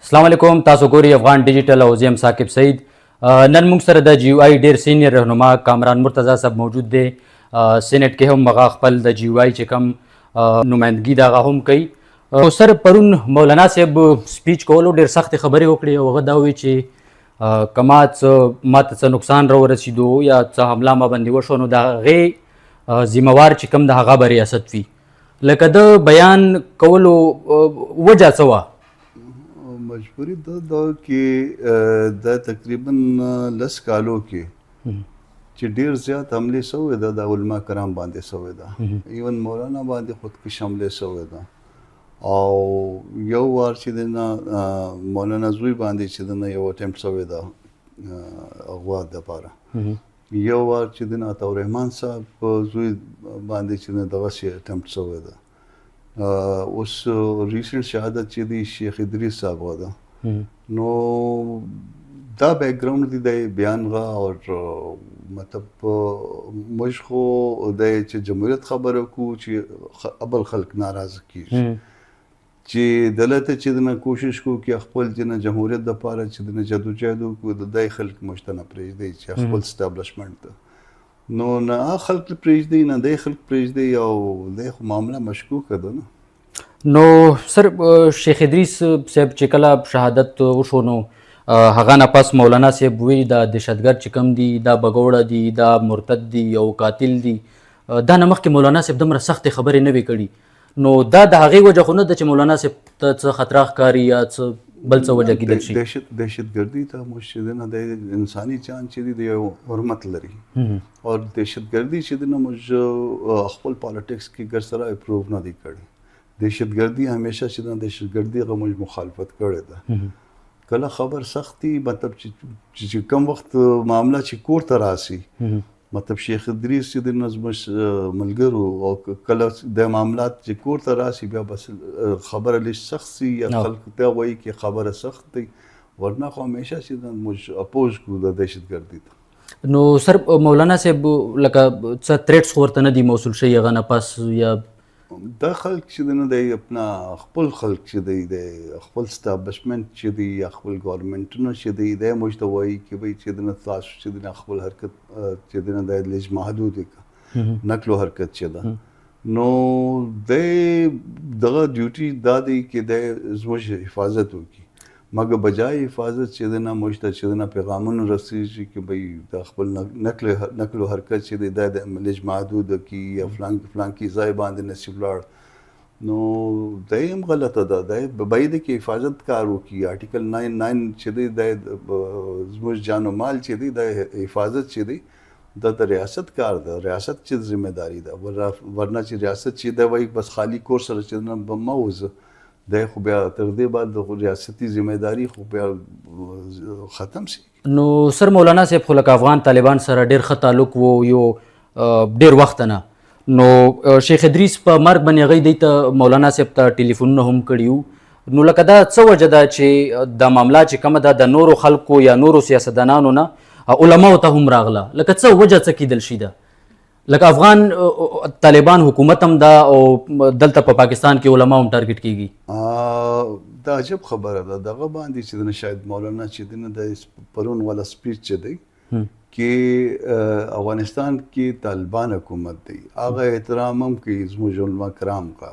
السلام علیکم. تاسو ګورئ افغان ډیجیټل او زیم ثاقب سعید. نن موږ سره د جی یو آی ډیر سینیر رهنما کامران مرتضی صاحب موجود دی. سینټ کې هم هغه خپل د جی یو آی چې کوم نمائندګي د هغه هم کوي. سر پرون مولانا صاحب سپیچ کولو ډیر سخت خبرې وکړې او هغه دا وایي چې که ماته څه نقصان راورسېدو یا څه حمله ما باندې وشو نو د هغې ذمهوار چې کوم د هغه به ریاست وي. لکه د بیان کولو وجه څه وه؟ مجبوری دا کې د تقریبا 10 کالو کې چې ډیر زیات حملې شوې ده د علما کرام باندې شوې ده، ایون مولانا باندې خودکش حملې شوې ده او یو وار چې د مولانا زوی باندې چې د یو اټمپټ شوې ده اغوا دپاره، یو وار چې د عطا الرحمن صاحب زوی باندې چې دغه شی اټمپټ شوې ده. اوس ریسنټ شهادت چې دی شیخ ادریس صاحب ده، نو دا بیک گراؤنڈ دی د بیان غا اور مطلب موږ خو د چې جمهوریت خبره کو چې ابل خلق ناراض کیږي چې دلته چې دنه کوشش کو کې خپل جن جمهوریت د پاره چې دنه جدوجہد کو د خلق مشتنه پرېږدي چې خپل اسټابلیشمنت نو نه خلق پرېږدي نه د خلق پرېږدي او د معامله مشکوکه ده. نو سر شیخ ادریس صاحب چې کله شهادت وشو نو هغه نه پس مولانا صاحب وی دا دهشتګرد چې کوم دي دا بګوړه دي دا مرتد دي او قاتل دي. دا نه مخکې مولانا صاحب دومره سختې خبرې نه وي کړي، نو دا د هغې وجه خو نه ده چې مولانا صاحب ته څه خطره ښکاري یا څه بل څه وجه کیدل شي؟ دهشتګردي ته موږ چې د انساني جان چې دی د یو حرمت لري او دهشتګردي چې د موږ خپل پالیټکس کې ګر سره اپروو نه دی کړی. دهشتګردي همیشه چې د دهشتګردي غو موږ مخالفت کړی ده. کله خبر سختی مطلب چې کم وخت معامله چې کور ته راسي، مطلب شیخ ادریس چې د نظم ملګرو او کله د معاملات چې کور ته راسي بیا بس خبره لږ سخت سي یا خلک ته وایي چې خبره سخت دی، ورنه خو همیشه چې موږ اپوز کوو د دهشتګردي ته. نو سر مولانا صاحب لکه څه تریټس خو ورته نه دي موصول شوي هغه نه پس یا دا خلک چې دی نه دی اپنا خپل خلک چې دی د خپل اسټابلیشمنټ چې دی یا خپل ګورنمنټونه چې دی دی موږ ته وایي چې وایي چې د تاسو چې دی خپل حرکت چې دی نه دی لږ محدود نقل و حرکت چې ده، نو د دغه ډیوټي دا دی چې د زموږ حفاظت وکړي، مګر بجای حفاظت چې دی نه موږ ته چې دی نه پیغامونه رسېږي چې بھئی د خپل نقل و حرکت چې دی دا د لږ محدود کړي یا فلانکي ځای باندې نسي ولاړ، نو دا هم غلطه ده. دا باید کې حفاظت کار وکړي. آرټیکل 9 چې دی د زموږ جان و مال چې دی د حفاظت چې دی د ریاست کار ده، ریاست چې ذمہ داری ده، ورنه چې ریاست چې دی وایي بس خالی کور سره چې نه به مه وځه، دا خو بیا تر دې بعد د ریاستي ذمہ داری خو بیا ختم شي. نو سر مولانا صاحب خو لکه افغان طالبان سره ډېر ښه تعلق و یو ډېر وخت نه، نو شیخ ادریس په مرګ باندې هغوی دی ته مولانا صاحب ته ټلیفونونه هم کړي وو، نو لکه دا څه وجه ده چې دا معامله چې کومه ده د نورو خلکو یا نورو سیاستدانانو نه علماو ته هم راغله، لکه څه وجه څه کیدل شي ده؟ لکه افغان طالبان حکومت هم ده او دلته په پاکستان کې علما هم ټارګټ کیږي. دا عجب خبره ده. دغه باندې چې دنه شاید مولانا چې دنه د پرون والا سپیچ چې دی کې افغانستان کې طالبان حکومت دی، هغه احترام هم کوي زموږ علما کرام کا،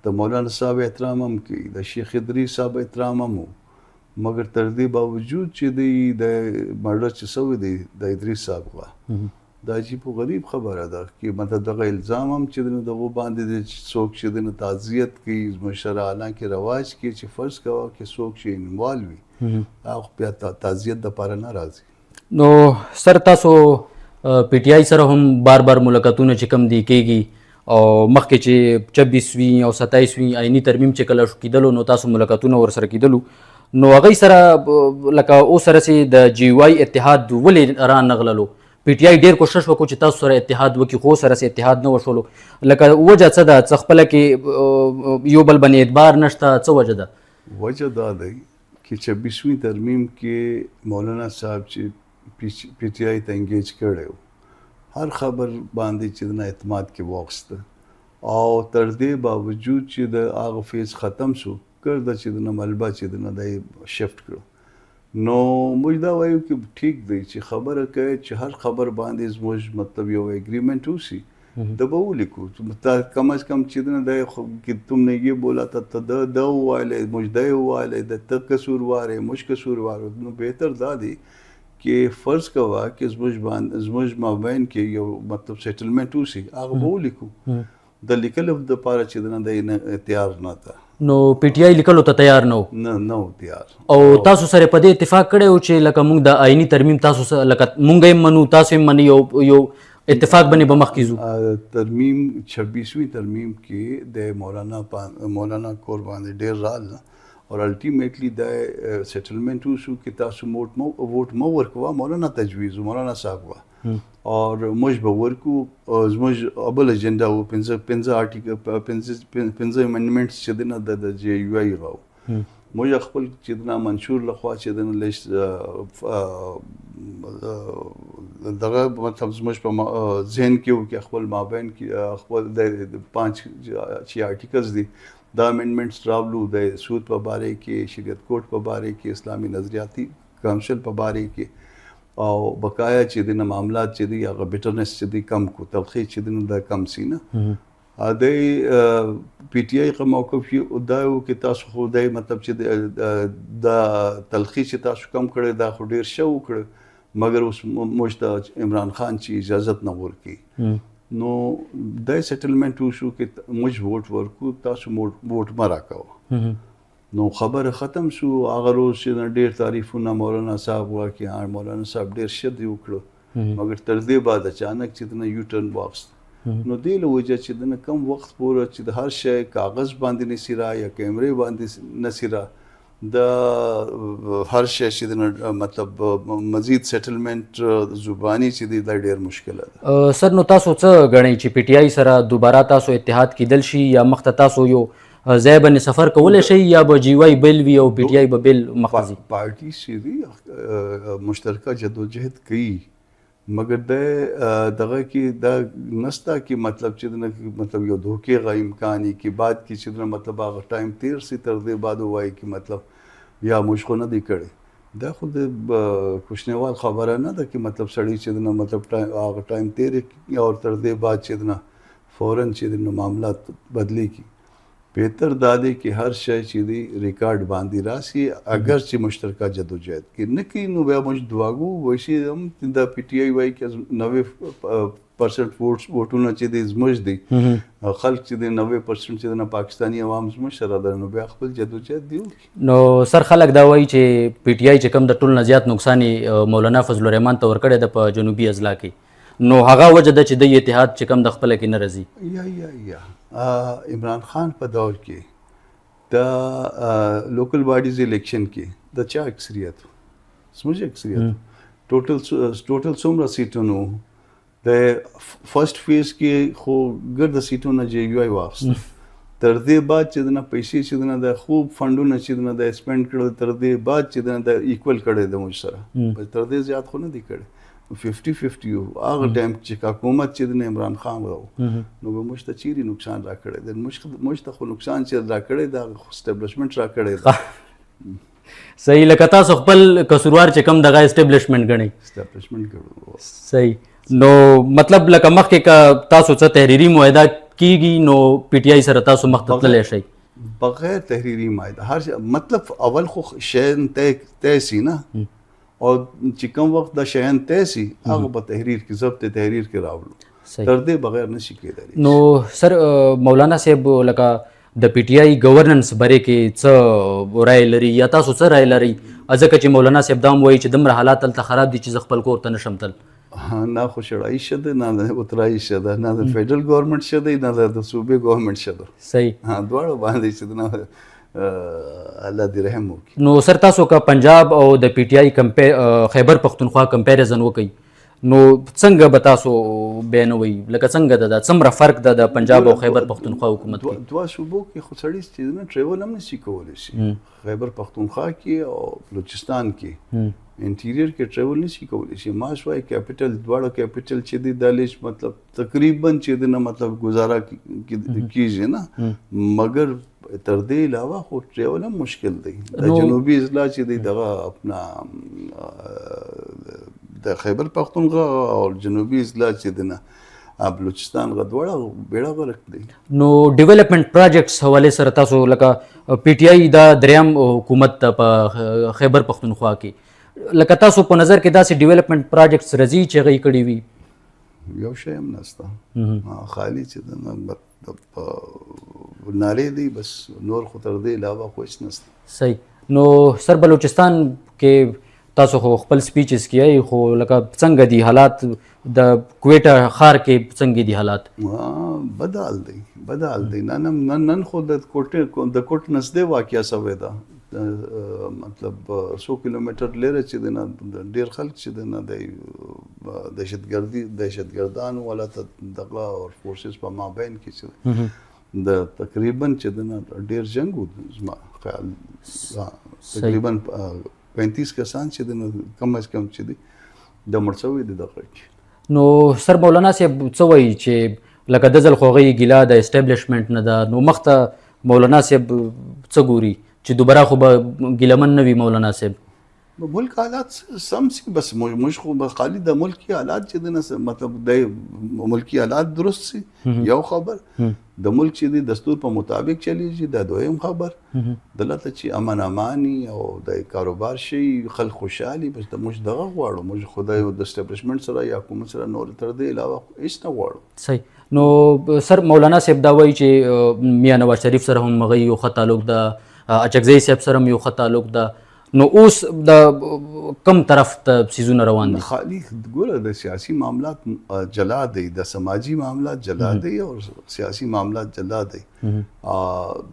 د مولانا صاحب احترام هم کوي، د شیخ ادریس صاحب احترام هم، مګر تر دې باوجود چې دی د مرډر چې شوی دی د ادریس صاحب کا، دا عجیب و غریب خبره ده چې مطلب دغه الزام هم چې دغه باندې د څوک چې د تعزیت کوي زموږ شرع اعلی کې رواج کې چې فرض کوه چې څوک چې انوال وي هغه بیا تعزیت دپاره نه راځي. نو سر تاسو پی ټی آی سره هم بار بار ملاقاتونه چې کوم دی کیږي او مخکې چې 24 او 27 آئینی ترمیم چې کله کیدلو نو تاسو ملاقاتونه ورسره کیدلو، نو هغوی سره لکه اوس سره د جی یو آی اتحاد ولې را نغللو؟ پی ټی آی ډېر کوشش وکړو چې تاسو سره اتحاد وکړي خو سره اتحاد نه وشولو، لکه وجه څه ده؟ څه خپله کې یو بل باندې اعتبار نشته، څه وجه ده؟ وجه دا دی چې 26ویں ترمیم کې مولانا صاحب چې پی ټی آی ته انګیج کړی و، هر خبر باندې چې نه اعتماد کې واخیسته او تر دې باوجود چې د هغه فیز ختم شو ګرده چې د نه ملبه چې د نه دی شفت کړو. نو موږ دا وایو چې ټیک دی چې خبره کوي چې هر خبر باندې زموږ مطلب یو اګریمنٹ وسی د به ولیکو کم از کم چې نه دی کہ تم نے یہ بولا تھا ته د وایلی موږ دی وایلی د ته قصوروار یې موږ قصوروار. نو بهتر دا دی چې فرض کوه چې زموږ مابین کې یو مطلب سیټلمنټ وسی هغه به ولیکو. د لیکلو دپاره چې د نه دی تیار نه ده. نو پی ټی آی لیکلو ته تیار نه نه تیار. او تاسو سره په دې اتفاق کړی و چې لکه موږ د آئینی ترمیم تاسو سره لکه موږ یې منو تاسو یې منئ یو اتفاق باندې به مخکې ځو. ترمیم 26ویں ترمیم کې د مولانا کور باندې ډېر رال اور الټیمیټلی د سیټلمنټ وشو چې تاسو ووټ مو ورکوه مولانا تجویز مولانا صاحب وا اور موږ به ورکو زموږ ابل ایجنډا و 15 آرټیکل 15 امندمنټس چې د نه د جی یو آی راو موږ خپل چې د منشور لخوا چې د لیست دغه مطلب زموږ په ذهن کې و چې خپل مابین کې خپل د 5 چې آرټیکلز دي دا امندمنټس راولو د سود په باره کې شریعت کوډ په باره کې اسلامي نظریاتي کونسل په باره کې او بقایا چې د معاملات چې دی هغه بیټرنس چې دی کم کو تلخی چې د کم سی نه د پی ټی آی کا موقف یې دا و چې تاسو خو د مطلب چې د تلخی چې تاسو کم کړی دا خو ډیر شو کړ مګر اوس موږ د عمران خان چې اجازت نه ورکړي نو د سیټلمنټ وشو چې موږ ووټ ورکو تاسو ووټ ما راکاوه. نو خبره ختم شو. هغه روز چې ډېر تعریفونه مولانا صاحب واقعا مولانا صاحب ډېر ښه دی وکړو مګر تر دې بعد اچانک چې د یو ټرن واخیست. نو دې له وجه چې د کم وخت پورې چې د هر شی کاغذ باندې نسی را یا کیمرې باندې نسی را د هر شی چې د مطلب مزید سیټلمنټ زبانی چې دی دا ډېر مشکل ده. سر نو تاسو څه غنئ چې پی ټی آی سره دوباره تاسو اتحاد کیدل شي یا مخته تاسو یو ځای باندې سفر کولی شي یا به جی وای بیل وي او پی ټی آی به بیل مخته ځي؟ پارټي چې دی مشترکه جدوجہد کوي مګر د دغه کې دا نسته کې مطلب چې مطلب یو دھوکې غا امکانی کې بعد کې چې مطلب هغه ټایم تیر سي تر دې بعد وایي کې مطلب یا موږ خو نه دی کړی. دا خو د کوشنیوال خبره نه ده چې مطلب سړی چې مطلب هغه ټایم تیر او تر دې بعد چې فوراً چې معاملات بدلی کی. بهتر دا دی چې هر شی چې دی ریکارډ باندې راسي اگر چې مشترکه جدوجہد کې نه کوي نو بیا موږ دواګو وایي هم د پی ټی آی وایي چې 90% ووټونه چې دی زموږ دی خلک چې دی 90% چې د پاکستاني عوام زموږ سره ده نو بیا خپل جدوجہد دی. نو سر خلک دا وایي چې پی ټی آی چې کوم د ټول نه زیات نقصان مولانا فضل الرحمن ته ورکړی ده په جنوبي اضلاع کې نو هغه وجه ده چې د اتحاد چې کوم د خپله کې نه راځي. یا عمران خان په دور کې د لوکل باډیز الیکشن کې د چا اکثریت زموږ اکثریت ټوټل څومره سیټونو د فرست فیز کې خو ګرده سیټونه جی یو آی واخیست تر دې بعد چې د پیسې چې د خوب فنډونه چې د سپینډ کړل تر دې بعد چې د ایکول کړی د موږ سره تر دې زیات خو نه دی کړی 50-50 هغه ټایم چې حکومت چې د عمران خان راو نو به موږ ته چیرې نقصان را کړی دی موږ ته خو نقصان چې را کړی دا اسټابلیشمنټ را کړی دی. صحیح لکه تاسو خپل قصوروار چې کوم دغه اسټابلیشمنټ ګڼئ اسټابلیشمنٹ ګڼو. صحیح نو مطلب لکه مخکې که تاسو څه تحریري معاهده کیږي نو پی ټی آی سره تاسو مخته تللی شئ بغیر تحریري معاهده هر مطلب اول خو شیان طے سی نه او چې کوم وخت د شیان طے سی هغه په تحریر کې ضبط تحریر کې راوړو تر دې بغیر نشي کېدلی. نو سر مولانا صاحب لکه د پی ټی آی گورننس باره کې څه رای لري یا تاسو څه رای لري ځکه چې مولانا صاحب دا هم وایي چې دومره حالات هلته خراب دي چې زه خپل کور ته نشم تل. نه خو شړایي شه ده نه د اترایي شه ده نه د فیډرل ګورنمنټ شه ده نه د صوبې ګورنمنټ شه ده. صحیح دواړه باندې چې نه الله دې رحم وکړي. نو سر تاسو که پنجاب او د پی ټی آی خیبر پښتونخوا کمپیریزن وکړئ نو څنګه به تاسو بیانوئ لکه څنګه ده څومره فرق ده د پنجاب او خیبر پښتونخوا حکومت کې؟ دوه صوبو کې خو سړی چې ټریول هم نشي کولی شي. خیبر پښتونخوا کې او بلوچستان کې انټیریئر کې ټریول نشي کولی شي ماش وای کیپټل دواړه کیپټل چې دی دالیش مطلب تقریبا چې دی نه مطلب گزاره کیږي نه مگر تر دې علاوه خو ټریول هم مشکل دی د جنوبي اضلاع چې دی دغه خپل د خیبر پختونخوا او جنوبي اضلاع چې دی نه بلوچستان غدوړه بیړه غرق دی نو ډیولپمنٹ پروجیکټس حواله سره تاسو لکه پی ټی آی دا دریم حکومت په خیبر پختونخوا کې لکه تاسو په نظر کې داسې ډیولپمنٹ پروجیکټس رځي چې غي کړی وي یو شی هم نسته خالی چې د نالې دی بس نور خو تر دې علاوه خو هیڅ نسته صحیح نو سر بلوچستان کې تاسو خو خپل سپیچز کیای خو لکه څنګه دي حالات د کویټه خار کې څنګه دي حالات بدال دی نن خو د کوټ نږدې واقعیا شوې ده مطلب 100 کیلومتر لري چې د ډیر خلک چې د دهشتګردان ولا دغه او فورسز په مابین کې چې د تقریبا چې د ډیر جنگ زما خیال تقریبا 35 کسان چې کم از کم چې د مرڅوي د دغه نو سر مولانا صاحب څه وایي چې لکه د ځل خوغي ګیلا د اسټابلیشمنت نه ده نو مخته مولانا صاحب څه ګوري چې دوباره خو به ګیلمن نه وي مولانا صاحب ملک حالات سم سي بس موږ خو به خالي د ملکی حالات چې د مطلب د ملکی حالات درست سي یو خبر د ملک چې د دستور په مطابق چلیږي د دویم خبر دلته چې امن اماني او د کاروبار شي خلک خوشحالي بس د موږ دغه غواړو موږ خدای او د اسټابلیشمنت سره یا حکومت سره نور تر دې علاوه هیڅ نه غواړو صحیح نو سر مولانا صاحب دا وایي چې میاں نواز شریف سره هم مغي یو ښه تعلق ده اچکزی صاحب سره یو ښه تعلق ده نو اوس د کم طرف ته سیزونه روان دي خالی ګوره د سیاسي معاملات جلا دی د سماجی معاملات جلا دی او سیاسي معاملات جلا دی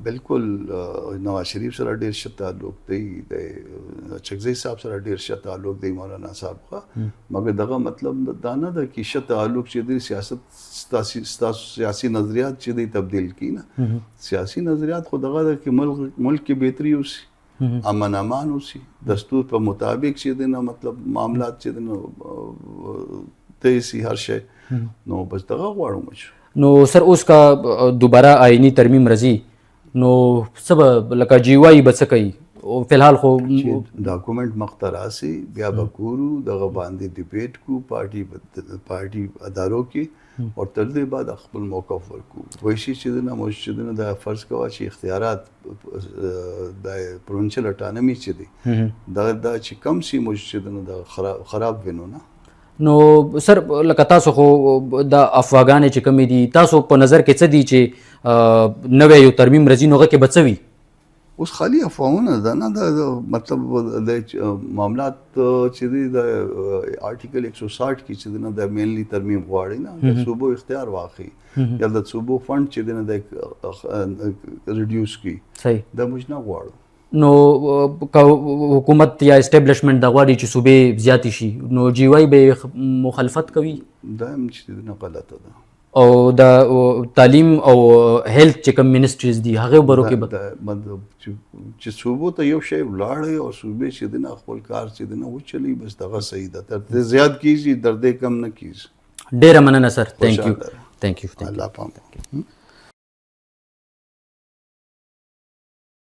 بالکل نواز شریف سره ډیر ښه تعلق دی د اچکزی صاحب سره ډیر ښه تعلق دی مولانا صاحب مګر دغه مطلب دا نه ده چې ښه تعلق چې دی سیاست سیاسي نظریات چې دی تبدیل کی نه سیاسي نظریات خو دغه د ملک کې بهتري اوسي امن امان اوسي دستور په مطابق چې دی نه مطلب معاملات چې دی نو تیسي هر شی نو بس دغه غواړو موږ نو سر اوس کا دوباره آئینی ترمیم رځي نو سبب لکه جی واي به څه کوي او فلحال خو ډاکومنٹ مختراسي بیا بکورو دغه باندې ډیبیټ کو پارټي ادارو کې اور تر دې بعد خپل موقف ورکو وایي چې د موجودنه د فرض کوا چې اختیارات د پرونچل اټانومي چې دي دا چې کم سي موجودنه د خراب وینو نه نو سر لکه تاسو خو د افواګانې چې کمی دي تاسو په نظر کې څه دي چې نوې یو ترمیم رځي نو هغه کې بچوي اوس خالی افواهونه ده نه د مطلب د معاملات چې دی د آرټیکل 160 کې چې نه د مینلی ترمیم غواړي نه د صوبو اختیار واخلي یا د صوبو فند چې دی نه د ریډیوس کی صحیح د موږ نه غواړو نو حکومت یا اسټابلیشمنت د غواړي چې صوبې زیاتې شي نو جی واي به مخالفت کوي دا هم چې نه غلطه ده او د تعلیم او هیلث چې کوم منسټریز دي هغه برو کې مطلب چې صوبو ته یو شی ولاړ او صوبې چې دنه خپل کار چې دنه و چلی بس دغه صحیح ده تر زیات کیږي درد کم نه کیږي ډیر مننه سر ثانک یو الله پام